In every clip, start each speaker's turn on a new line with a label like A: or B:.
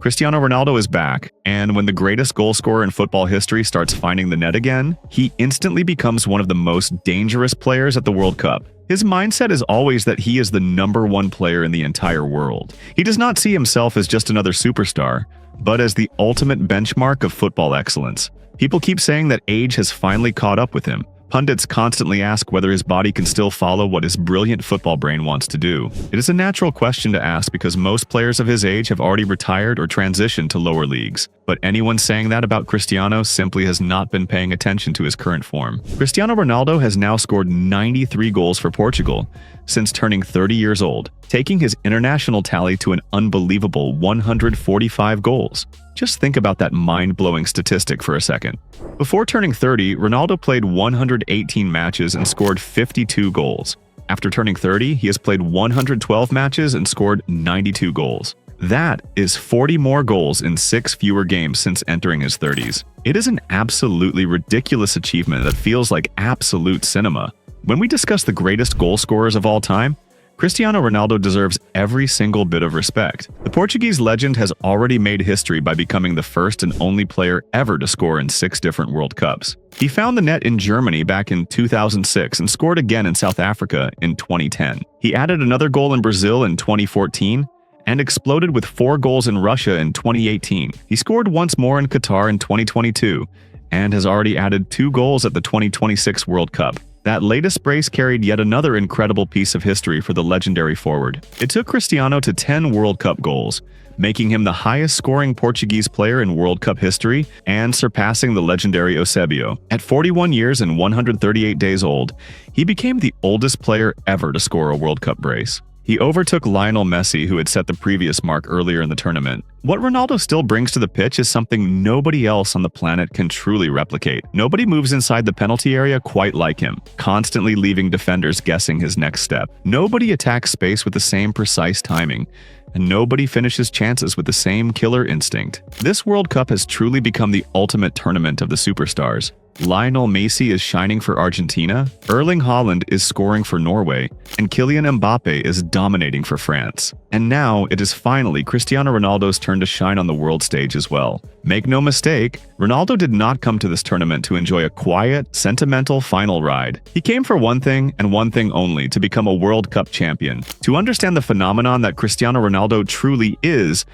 A: Cristiano Ronaldo is back, and when the greatest goal scorer in football history starts finding the net again, he instantly becomes one of the most dangerous players at the World Cup. His mindset is always that he is the #1 player in the entire world. He does not see himself as just another superstar, but as the ultimate benchmark of football excellence. People keep saying that age has finally caught up with him. Pundits constantly ask whether his body can still follow what his brilliant football brain wants to do. It is a natural question to ask because most players of his age have already retired or transitioned to lower leagues. But anyone saying that about Cristiano simply has not been paying attention to his current form. Cristiano Ronaldo has now scored 93 goals for Portugal since turning 30 years old, taking his international tally to an unbelievable 145 goals. Just think about that mind-blowing statistic for a second. Before turning 30, Ronaldo played 118 matches and scored 52 goals. After turning 30, he has played 112 matches and scored 92 goals. That is 40 more goals in 6 fewer games since entering his 30s. It is an absolutely ridiculous achievement that feels like absolute cinema. When we discuss the greatest goal scorers of all time, Cristiano Ronaldo deserves every single bit of respect. The Portuguese legend has already made history by becoming the first and only player ever to score in 6 different World Cups. He found the net in Germany back in 2006 and scored again in South Africa in 2010. He added another goal in Brazil in 2014 and exploded with 4 goals in Russia in 2018. He scored once more in Qatar in 2022 and has already added 2 goals at the 2026 World Cup. That latest brace carried yet another incredible piece of history for the legendary forward. It took Cristiano to 10 World Cup goals, making him the highest-scoring Portuguese player in World Cup history and surpassing the legendary Eusebio. At 41 years and 138 days old, he became the oldest player ever to score a World Cup brace. He overtook Lionel Messi, who had set the previous mark earlier in the tournament. What Ronaldo still brings to the pitch is something nobody else on the planet can truly replicate. Nobody moves inside the penalty area quite like him, constantly leaving defenders guessing his next step. Nobody attacks space with the same precise timing, and nobody finishes chances with the same killer instinct. This World Cup has truly become the ultimate tournament of the superstars. Lionel Messi is shining for Argentina, Erling Haaland is scoring for Norway, and Kylian Mbappe is dominating for France. And now it is finally Cristiano Ronaldo's turn to shine on the world stage as well. Make no mistake, Ronaldo did not come to this tournament to enjoy a quiet, sentimental final ride. He came for one thing and one thing only: to become a World Cup champion. To understand the phenomenon that Cristiano Ronaldo truly is,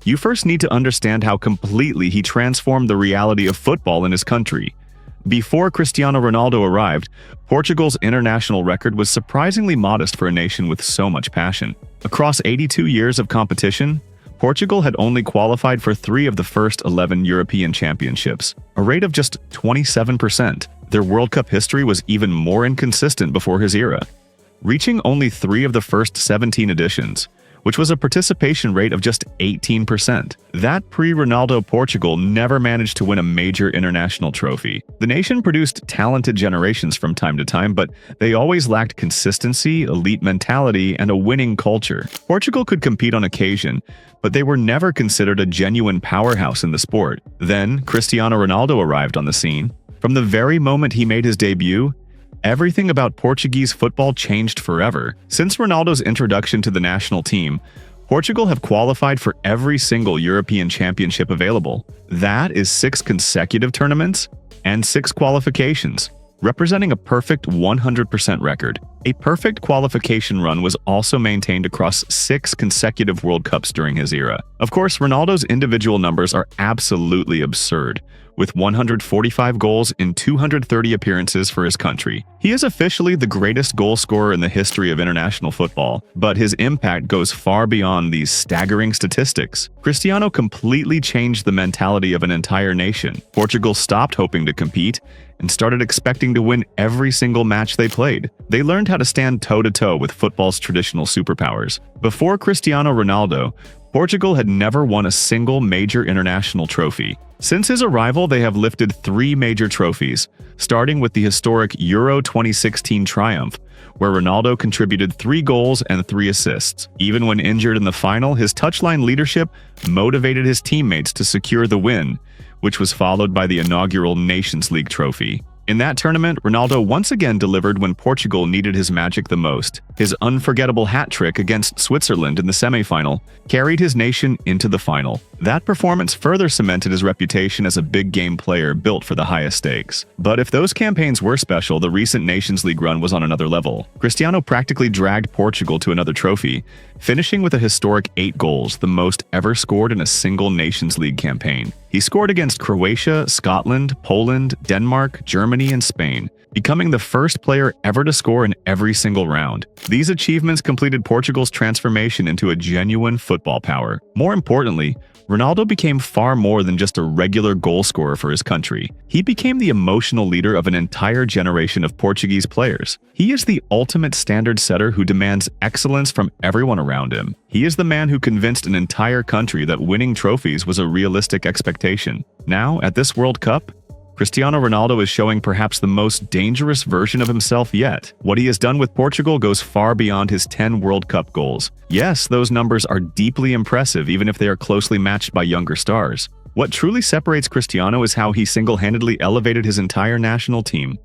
A: you first need to understand how completely he transformed the reality of football in his country. Before Cristiano Ronaldo arrived, Portugal's international record was surprisingly modest for a nation with so much passion. Across 82 years of competition, Portugal had only qualified for 3 of the first 11 European championships, a rate of just 27%. Their World Cup history was even more inconsistent before his era, reaching only 3 of the first 17 editions, which was a participation rate of just 18%. That pre-Ronaldo Portugal never managed to win a major international trophy. The nation produced talented generations from time to time, but they always lacked consistency, elite mentality, and a winning culture. Portugal could compete on occasion, but they were never considered a genuine powerhouse in the sport. Then, Cristiano Ronaldo arrived on the scene. From the very moment he made his debut, everything about Portuguese football changed forever. Since Ronaldo's introduction to the national team, Portugal have qualified for every single European championship available. That is 6 consecutive tournaments and 6 qualifications, representing a perfect 100% record. A perfect qualification run was also maintained across 6 consecutive World Cups during his era. Of course, Ronaldo's individual numbers are absolutely absurd, with 145 goals in 230 appearances for his country. He is officially the greatest goal scorer in the history of international football, but his impact goes far beyond these staggering statistics. Cristiano completely changed the mentality of an entire nation. Portugal stopped hoping to compete and started expecting to win every single match they played. They learned how to stand toe-to-toe with football's traditional superpowers. Before Cristiano Ronaldo, Portugal had never won a single major international trophy. Since his arrival, they have lifted 3 major trophies, starting with the historic Euro 2016 triumph, where Ronaldo contributed 3 goals and 3 assists. Even when injured in the final, his touchline leadership motivated his teammates to secure the win, which was followed by the inaugural Nations League trophy. In that tournament, Ronaldo once again delivered when Portugal needed his magic the most. His unforgettable hat trick against Switzerland in the semi-final carried his nation into the final. That performance further cemented his reputation as a big-game player built for the highest stakes. But if those campaigns were special, the recent Nations League run was on another level. Cristiano practically dragged Portugal to another trophy, finishing with a historic 8 goals, the most ever scored in a single Nations League campaign. He scored against Croatia, Scotland, Poland, Denmark, Germany, and Spain, becoming the first player ever to score in every single round. These achievements completed Portugal's transformation into a genuine football power. More importantly, Ronaldo became far more than just a regular goal scorer for his country. He became the emotional leader of an entire generation of Portuguese players. He is the ultimate standard setter who demands excellence from everyone around him. He is the man who convinced an entire country that winning trophies was a realistic expectation. Now, at this World Cup, Cristiano Ronaldo is showing perhaps the most dangerous version of himself yet. What he has done with Portugal goes far beyond his 10 World Cup goals. Yes, those numbers are deeply impressive even if they are closely matched by younger stars. What truly separates Cristiano is how he single-handedly elevated his entire national team.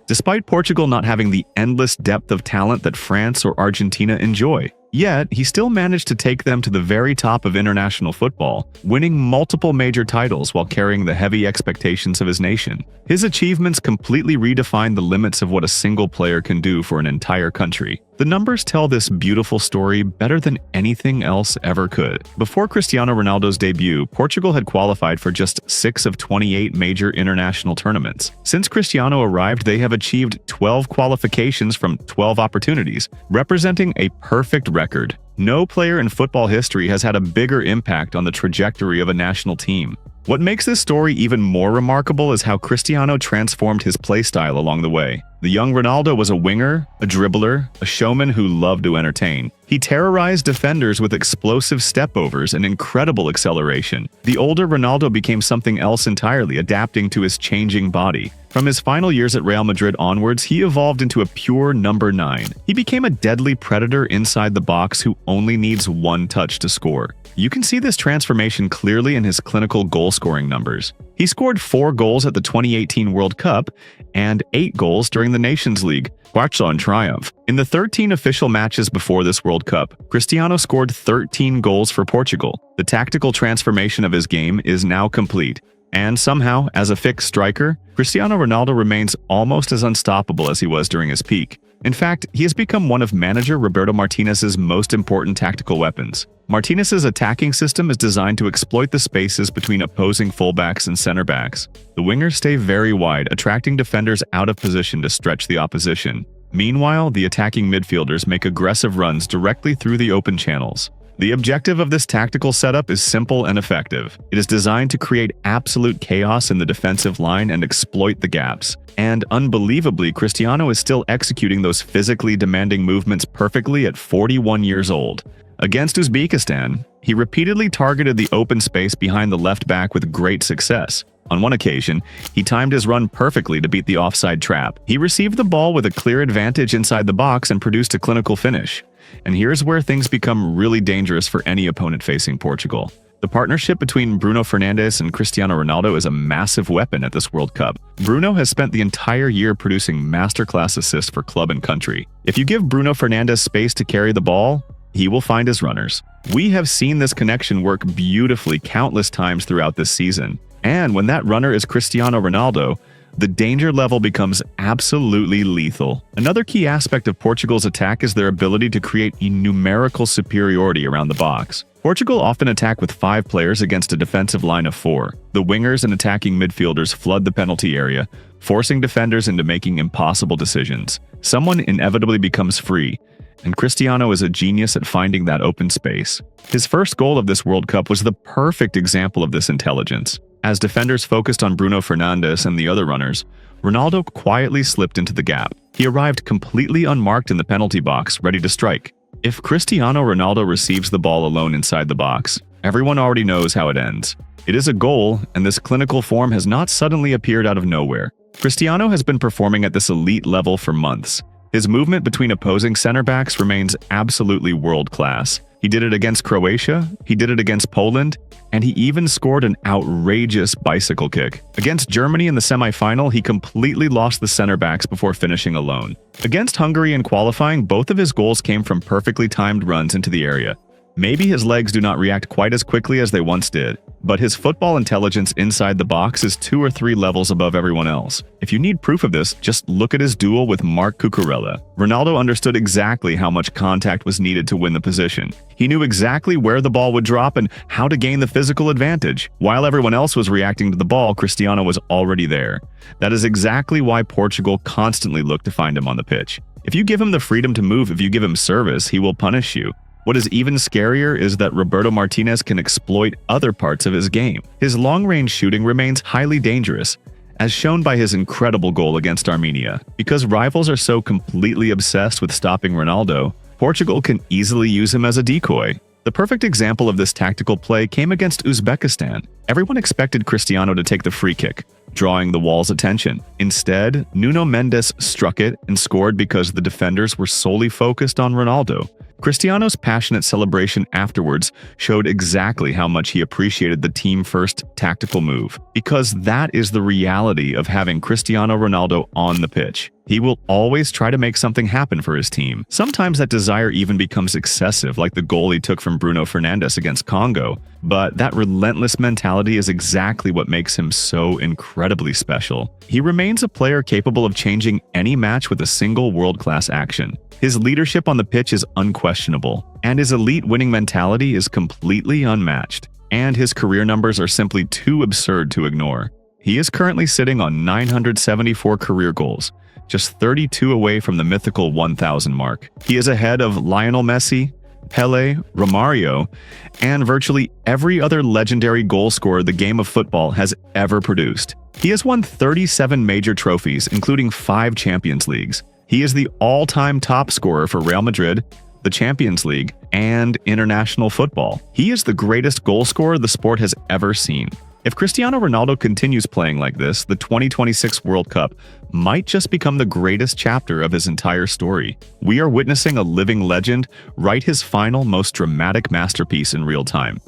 A: Despite Portugal not having the endless depth of talent that France or Argentina enjoy. Yet, he still managed to take them to the very top of international football, winning multiple major titles while carrying the heavy expectations of his nation. His achievements completely redefined the limits of what a single player can do for an entire country. The numbers tell this beautiful story better than anything else ever could. Before Cristiano Ronaldo's debut, Portugal had qualified for just 6 of 28 major international tournaments. Since Cristiano arrived, they have achieved 12 qualifications from 12 opportunities, representing a perfect record. No player in football history has had a bigger impact on the trajectory of a national team. What makes this story even more remarkable is how Cristiano transformed his playstyle along the way. The young Ronaldo was a winger, a dribbler, a showman who loved to entertain. He terrorized defenders with explosive stepovers and incredible acceleration. The older Ronaldo became something else entirely, adapting to his changing body. From his final years at Real Madrid onwards, he evolved into a pure number 9. He became a deadly predator inside the box who only needs one touch to score. You can see this transformation clearly in his clinical goal-scoring numbers. He scored 4 goals at the 2018 World Cup and 8 goals during the Nations League Barcelona triumph. In the 13 official matches before this World Cup, Cristiano scored 13 goals for Portugal. The tactical transformation of his game is now complete. And somehow, as a fixed striker, Cristiano Ronaldo remains almost as unstoppable as he was during his peak. In fact, he has become one of manager Roberto Martinez's most important tactical weapons. Martinez's attacking system is designed to exploit the spaces between opposing fullbacks and center backs. The wingers stay very wide, attracting defenders out of position to stretch the opposition. Meanwhile, the attacking midfielders make aggressive runs directly through the open channels. The objective of this tactical setup is simple and effective. It is designed to create absolute chaos in the defensive line and exploit the gaps. And unbelievably, Cristiano is still executing those physically demanding movements perfectly at 41 years old. Against Uzbekistan, he repeatedly targeted the open space behind the left back with great success. On one occasion, he timed his run perfectly to beat the offside trap. He received the ball with a clear advantage inside the box and produced a clinical finish. And here's where things become really dangerous for any opponent facing Portugal. The partnership between Bruno Fernandes and Cristiano Ronaldo is a massive weapon at this World Cup. Bruno has spent the entire year producing masterclass assists for club and country. If you give Bruno Fernandes space to carry the ball, he will find his runners. We have seen this connection work beautifully countless times throughout this season. And when that runner is Cristiano Ronaldo, the danger level becomes absolutely lethal. Another key aspect of Portugal's attack is their ability to create a numerical superiority around the box. Portugal often attack with 5 players against a defensive line of 4. The wingers and attacking midfielders flood the penalty area, forcing defenders into making impossible decisions. Someone inevitably becomes free, and Cristiano is a genius at finding that open space. His first goal of this World Cup was the perfect example of this intelligence. As defenders focused on Bruno Fernandes and the other runners, Ronaldo quietly slipped into the gap. He arrived completely unmarked in the penalty box, ready to strike. If Cristiano Ronaldo receives the ball alone inside the box, everyone already knows how it ends. It is a goal, and this clinical form has not suddenly appeared out of nowhere. Cristiano has been performing at this elite level for months. His movement between opposing center backs remains absolutely world-class. He did it against Croatia, he did it against Poland, and he even scored an outrageous bicycle kick. Against Germany in the semi-final, he completely lost the center backs before finishing alone. Against Hungary in qualifying, both of his goals came from perfectly timed runs into the area. Maybe his legs do not react quite as quickly as they once did, but his football intelligence inside the box is 2 or 3 levels above everyone else. If you need proof of this, just look at his duel with Marc Cucurella. Ronaldo understood exactly how much contact was needed to win the position. He knew exactly where the ball would drop and how to gain the physical advantage. While everyone else was reacting to the ball, Cristiano was already there. That is exactly why Portugal constantly looked to find him on the pitch. If you give him the freedom to move, if you give him service, he will punish you. What is even scarier is that Roberto Martinez can exploit other parts of his game. His long-range shooting remains highly dangerous, as shown by his incredible goal against Armenia. Because rivals are so completely obsessed with stopping Ronaldo, Portugal can easily use him as a decoy. The perfect example of this tactical play came against Uzbekistan. Everyone expected Cristiano to take the free kick, drawing the wall's attention. Instead, Nuno Mendes struck it and scored because the defenders were solely focused on Ronaldo. Cristiano's passionate celebration afterwards showed exactly how much he appreciated the team-first tactical move, because that is the reality of having Cristiano Ronaldo on the pitch. He will always try to make something happen for his team. Sometimes that desire even becomes excessive, like the goal he took from Bruno Fernandes against Congo. But that relentless mentality is exactly what makes him so incredibly special. He remains a player capable of changing any match with a single world-class action. His leadership on the pitch is unquestionable, and his elite winning mentality is completely unmatched. And his career numbers are simply too absurd to ignore. He is currently sitting on 974 career goals, just 32 away from the mythical 1,000 mark. He is ahead of Lionel Messi, Pele, Romario, and virtually every other legendary goal scorer the game of football has ever produced. He has won 37 major trophies, including 5 Champions Leagues. He is the all-time top scorer for Real Madrid, the Champions League, and international football. He is the greatest goal scorer the sport has ever seen. If Cristiano Ronaldo continues playing like this, the 2026 World Cup might just become the greatest chapter of his entire story. We are witnessing a living legend write his final, most dramatic masterpiece in real time.